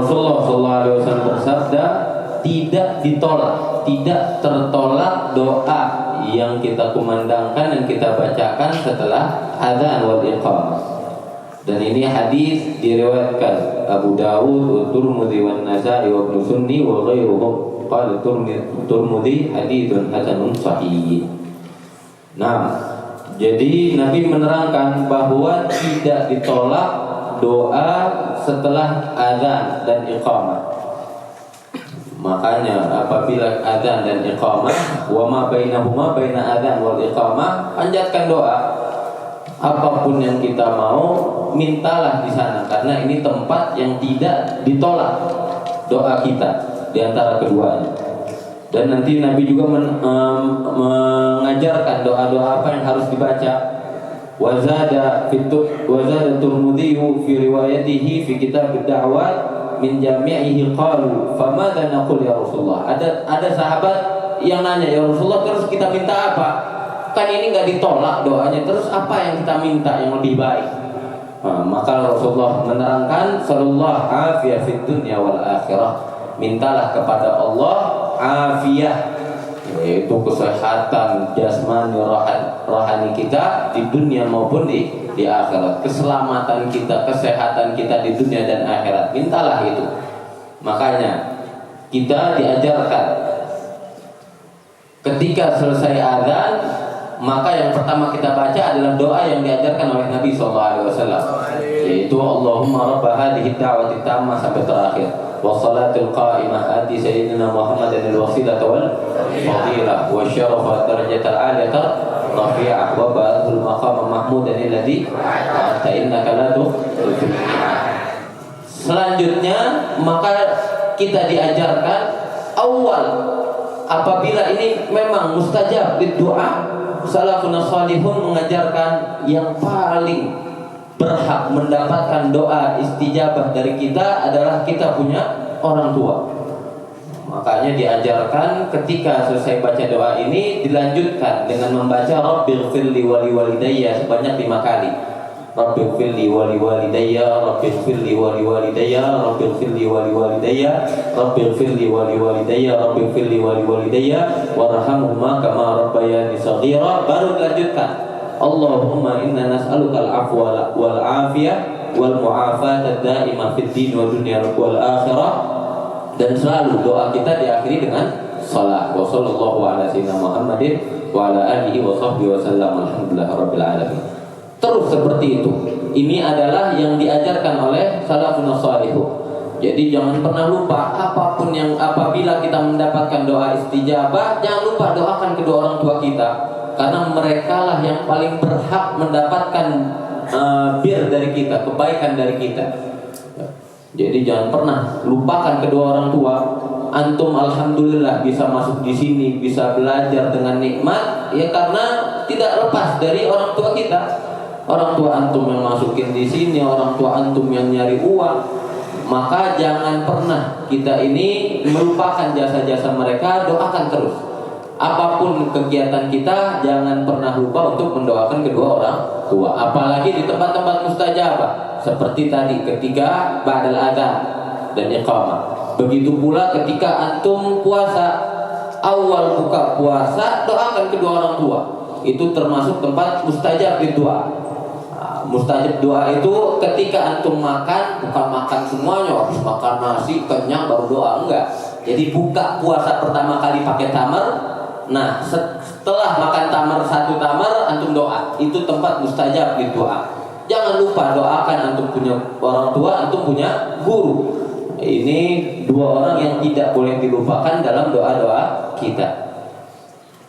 Rasulullah SAW bersabda, tidak ditolak, tidak tertolak doa yang kita kumandangkan dan kita bacakan setelah adzan wal iqamah. Dan ini hadis diriwayatkan Abu Dawud, wa Tirmidzi, wa Nasa'i, wa Ibnu Sunni wa ghairuhum. Qala Tirmidzi haditsun hasanun sahih. Nah, jadi Nabi menerangkan bahwa tidak ditolak doa setelah adzan dan iqamah. Makanya apabila adzan dan iqamah, wa ma bainahuma baina adzan wal iqamah, panjatkan doa. Apapun yang kita mau, mintalah di sana, karena ini tempat yang tidak ditolak doa kita di antara keduanya. Dan nanti Nabi juga mengajarkan doa-doa apa yang harus dibaca. Wazada Tirmidzi fi riwayatihi fi kitab ad-da'wat min jami'ihi qalu famadza naqul ya Rasulullah. Ada sahabat yang nanya, ya Rasulullah, terus kita minta apa? Kan ini enggak ditolak doanya, terus apa yang kita minta yang lebih baik? Maka Rasulullah menerangkan, sallallahu afiyah fid dunya wal akhirah. Mintalah kepada Allah afiyah, yaitu kesehatan jasmani rohani kita di dunia maupun di akhirat. Keselamatan kita, kesehatan kita di dunia dan akhirat, mintalah itu. Makanya kita diajarkan ketika selesai adzan, maka yang pertama kita baca adalah doa yang diajarkan oleh Nabi SAW, yaitu Allahumma rabb hadhihi da'wati tammah sampai terakhir, wassalatul qa'imah ati sayyidina Muhammadan al-wasilah wal fadilah wa syarafa darajatal aliyata rafi'ah wa ba'athul maqam mahmudan alladhi wa'anta innaka la tukhlifu. Selanjutnya maka kita diajarkan awal, apabila ini memang mustajab doa, salafun salihun mengajarkan yang paling berhak mendapatkan doa istijabah dari kita adalah kita punya orang tua. Makanya diajarkan ketika selesai baca doa ini dilanjutkan dengan membaca Rabbighfirli wa liwalidayya sebanyak 5 kali. Rabbighfirli wa liwalidayya, Rabbighfirli wa liwalidayya, Rabbighfirli wa liwalidayya, Rabbighfirli wa liwalidayya, Rabbighfirli wa liwalidayya, warhamhuma kama rabbayani shaghira. Baru dilanjutkan Allahumma inna nas'aluka al-afwa wal afiyah wal mu'afata ad-daimah fid din wa dunya wal akhirah. Dan selalu doa kita diakhiri dengan salat. Wa sallallahu ala sayyidina Muhammadin wa ala alihi wa sahbihi wa sallam. Alhamdulillahirabbil alamin. Terus seperti itu. Ini adalah yang diajarkan oleh salafun salihun. Jadi jangan pernah lupa, apapun yang apabila kita mendapatkan doa istijabah, jangan lupa doakan kedua orang tua kita, karena mereka lah yang paling berhak mendapatkan bir dari kita, kebaikan dari kita. Jadi jangan pernah lupakan kedua orang tua. Antum alhamdulillah bisa masuk di sini, bisa belajar dengan nikmat, ya karena tidak lepas dari orang tua kita. Orang tua antum yang masukin di sini, orang tua antum yang nyari uang. Maka jangan pernah kita ini melupakan jasa-jasa mereka, doakan terus. Apapun kegiatan kita, jangan pernah lupa untuk mendoakan kedua orang tua. Apalagi di tempat-tempat mustajabah, seperti tadi ketika ba'dal adzan dan iqamah. Begitu pula ketika antum puasa, awal buka puasa, doakan kedua orang tua. Itu termasuk tempat mustajab di doa. Mustajab doa itu ketika antum makan, bukan makan semuanya, habis makan nasi kenyang baru doa, enggak. Jadi buka puasa pertama kali pakai tamar. Nah, setelah makan tamar, 1 tamar antum doa. Itu tempat mustajab di doa. Jangan lupa doakan, antum punya orang tua, antum punya guru. Ini 2 orang yang tidak boleh dilupakan dalam doa-doa kita.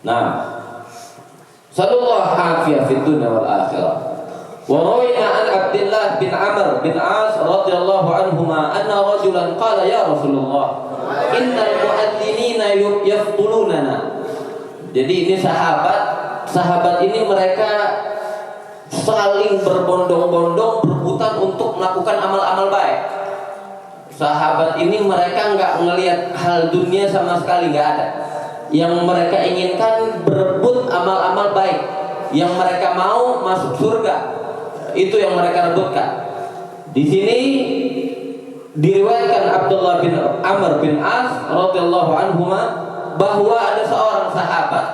Nah, sallallahu alaihi fid dunya wal akhirah. Wa rawina an Abdullah bin Amr bin As radhiyallahu anhuma anna rajulan qala ya Rasulullah innal muadzinina yaftulunana. Jadi ini sahabat ini mereka saling berbondong-bondong berebutan untuk melakukan amal-amal baik. Sahabat ini mereka enggak ngelihat hal dunia sama sekali, enggak ada. Yang mereka inginkan berebut amal-amal baik. Yang mereka mau masuk surga. Itu yang mereka rebutkan. Di sini Diriwayatkan Abdullah bin Amr bin As radhiyallahu anhuma bahwa ada seorang sahabat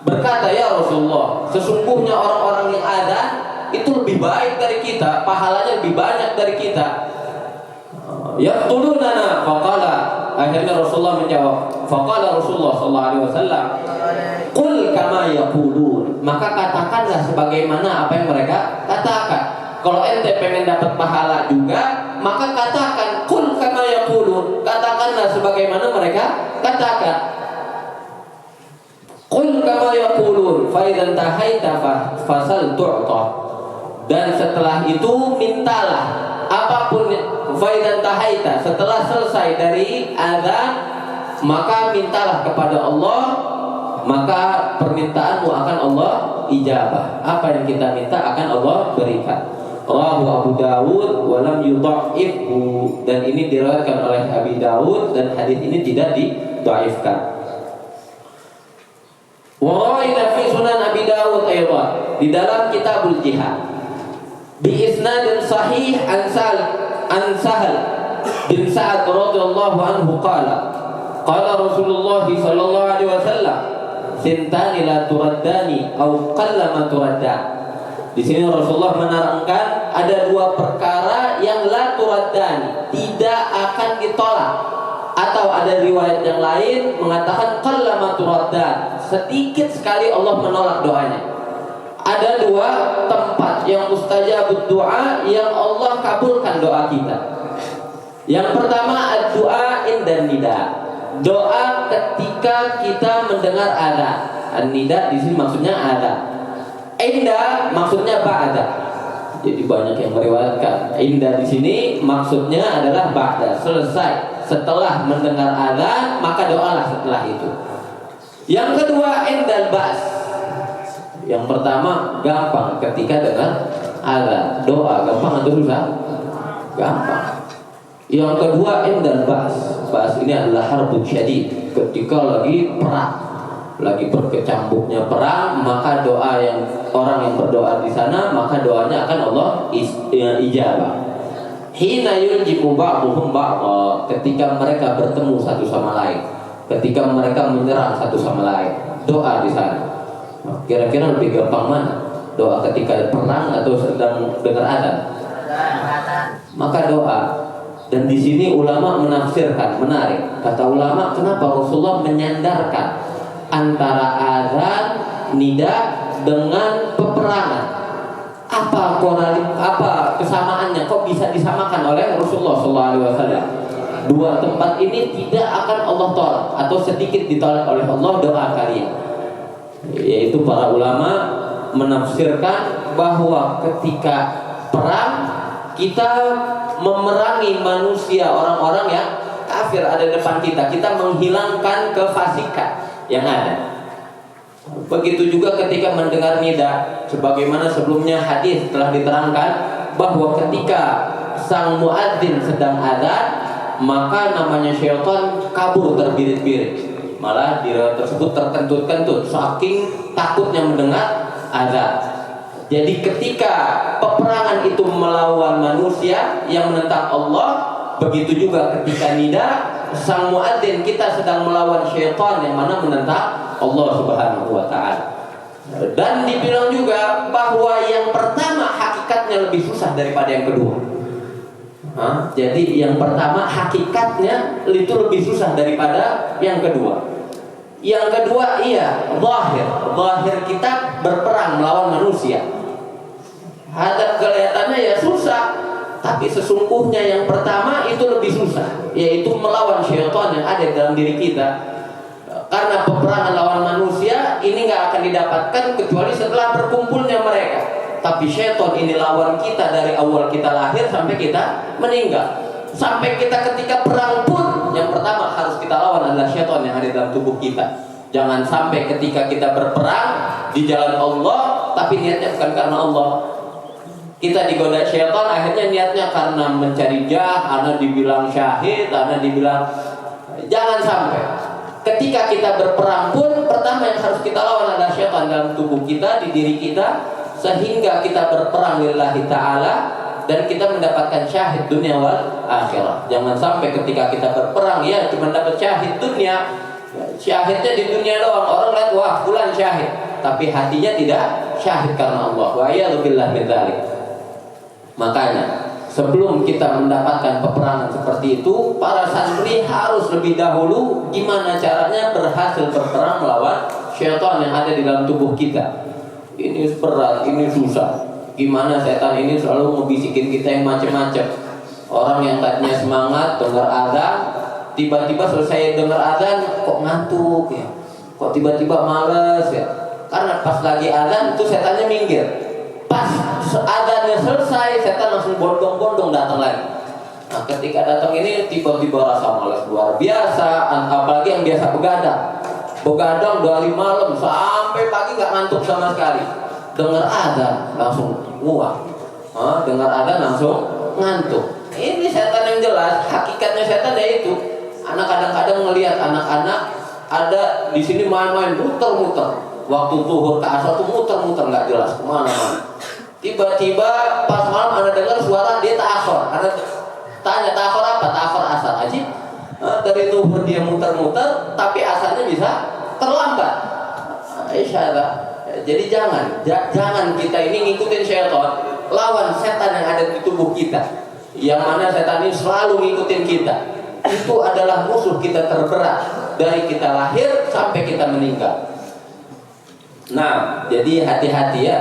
berkata, "Ya Rasulullah, sesungguhnya orang-orang yang adzan itu lebih baik dari kita, pahalanya lebih banyak dari kita." Yaqtulunana faqala, akhirnya Rasulullah menjawab, faqala Rasulullah sallallahu alaihi wasallam, "Qul kama yaqulun." Maka katakanlah sebagaimana apa yang mereka katakan. Kalau ente pengen dapat pahala juga, maka katakan qul kama yaqulun, katakanlah sebagaimana mereka katakan. Qul kama yaqulun fa idzan tahaita fasal tu'ta. Dan setelah itu mintalah apapun, fa idzan tahaita, setelah selesai dari azan maka mintalah kepada Allah, maka permintaanmu akan Allah ijabah. Apa yang kita minta akan Allah berikan. Rawahu Abu Dawud wa lam yudha'ifhu, dan ini diriwayatkan oleh Abi Dawud dan hadis ini tidak didhaifkan. Wa rawaina fi Sunan Abi Dawud aydan di dalam Kitabul Jihad bi isnadin sahih an Sahal bin Sa'ad radhiyallahu anhu qala Rasulullah sallallahu alaihi wasallam, "Sintani la turaddani aw qallama turaddan." Di sini Rasulullah menerangkan ada dua perkara yang la turaddani, tidak akan ditolak. Atau ada riwayat yang lain mengatakan qallama turaddan, sedikit sekali Allah menolak doanya. Ada dua tempat yang mustajabud doa yang Allah kabulkan doa kita. Yang pertama ad-doa indan nida, doa ketika kita mendengar azan. An-nida di sini maksudnya azan. Inda maksudnya ba'da. Jadi banyak yang meriwayatkan inda di sini maksudnya adalah ba'da, selesai, setelah mendengar azan maka doalah setelah itu. Yang kedua indal ba's. Yang pertama gampang ketika dengar azan, doa gampang atau susah? Gampang. Yang kedua indal ba's. Ba's ini adalah harbun syadid, ketika lagi perang, lagi berkecambuknya perang, maka doa yang orang yang berdoa di sana maka doanya akan Allah ijabah. Hina yunjibu ba'duhum ba'dha, ketika mereka bertemu satu sama lain, ketika mereka menyerang satu sama lain, doa di sana. Kira-kira lebih gampang mana? Doa ketika perang atau sedang dengar azan? Maka doa. Dan di sini ulama menafsirkan, menarik. Kata ulama, kenapa Rasulullah menyandarkan antara azan, nida dengan peperangan? Apa kesamaannya? Kok bisa disamakan oleh Rasulullah SAW? Dua tempat ini tidak akan Allah tolak atau sedikit ditolak oleh Allah doa kalian. Yaitu para ulama menafsirkan bahwa ketika perang kita memerangi manusia, orang-orang yang kafir ada di depan kita, kita menghilangkan kefasikan yang ada. Begitu juga ketika mendengar nida, sebagaimana sebelumnya hadis telah diterangkan bahwa ketika sang muadzin sedang azan, maka namanya syaitan kabur terbirit-birit. Malah di riwayat tersebut terkentut-kentut saking takutnya mendengar azan. Jadi ketika peperangan itu melawan manusia yang menentang Allah, begitu juga ketika nida sang muadzin kita sedang melawan syaitan yang mana menentang Allah Subhanahu wa taala. Dan dibilang juga bahwa yang pertama hakikatnya lebih susah daripada yang kedua. Jadi yang pertama hakikatnya itu lebih susah daripada yang kedua. Yang kedua zahir kita berperang melawan manusia. Hadap kelihatannya ya susah, tapi sesungguhnya yang pertama itu lebih susah, yaitu melawan syaitan yang ada dalam diri kita. Karena peperangan lawan manusia ini nggak akan didapatkan kecuali setelah berkumpulnya mereka. Tapi syaitan ini lawan kita dari awal kita lahir sampai kita meninggal. Sampai kita ketika perang pun yang pertama harus kita lawan adalah syaitan yang ada dalam tubuh kita. Jangan sampai ketika kita berperang di jalan Allah tapi niatnya bukan karena Allah. Kita digoda syaitan, akhirnya niatnya karena mencari jah, karena dibilang syahid, karena dibilang. Jangan sampai ketika kita berperang pun pertama yang harus kita lawan adalah syaitan dalam tubuh kita, di diri kita, sehingga kita berperang lillahi ta'ala dan kita mendapatkan syahid dunia wal akhirah. Jangan sampai ketika kita berperang ya cuma dapat syahid dunia, syahidnya di dunia doang, orang lihat wah fulan syahid, tapi hatinya tidak syahid karena Allah. Wa a'udzubillah min dzalik. Makanya sebelum kita mendapatkan peperangan seperti itu, para santri harus lebih dahulu gimana caranya berhasil berperang melawan syaitan yang ada di dalam tubuh kita. Ini berat, ini susah. Gimana setan ini selalu ngebisikin kita yang macam-macam. Orang yang tadinya semangat dengar azan, tiba-tiba selesai dengar azan kok ngantuk ya, kok tiba-tiba malas ya. Karena pas lagi azan itu setannya minggir. Pas azannya selesai, setan langsung bondong-bondong datang lagi. Nah, ketika datang ini tiba-tiba rasa malas luar biasa, apalagi yang biasa begadang dari malam sampai pagi nggak ngantuk sama sekali. Dengar azan langsung nguap, dengar azan langsung ngantuk. Ini setan yang jelas. Hakikatnya setan ya itu. Anak kadang-kadang ngelihat anak-anak ada di sini main-main muter-muter. Waktu zuhur ke asar tuh muter-muter nggak jelas kemana-mana. Tiba-tiba pas malam Anda dengar suara dia ta'akhir. Anda tanya ta'akhir apa? Ta'akhir asar aja. Dari zuhur dia muter-muter, tapi asarnya bisa terlambat. Isyarah. Jadi jangan kita ini ngikutin syaitan. Lawan setan yang ada di tubuh kita, yang mana setan ini selalu ngikutin kita. Itu adalah musuh kita terberat dari kita lahir sampai kita meninggal. Nah, jadi hati-hati ya.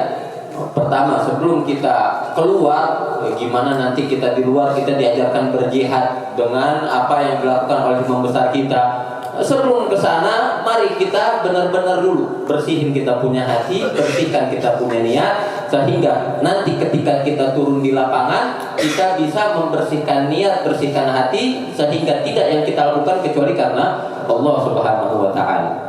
Pertama, sebelum kita keluar, gimana nanti kita di luar kita diajarkan berjihad dengan apa yang dilakukan oleh imam besar kita. Sebelum ke sana, mari kita benar-benar dulu bersihin kita punya hati, bersihkan kita punya niat, sehingga nanti ketika kita turun di lapangan, kita bisa membersihkan niat, bersihkan hati, sehingga tidak yang kita lakukan kecuali karena Allah Subhanahu wa Ta'ala.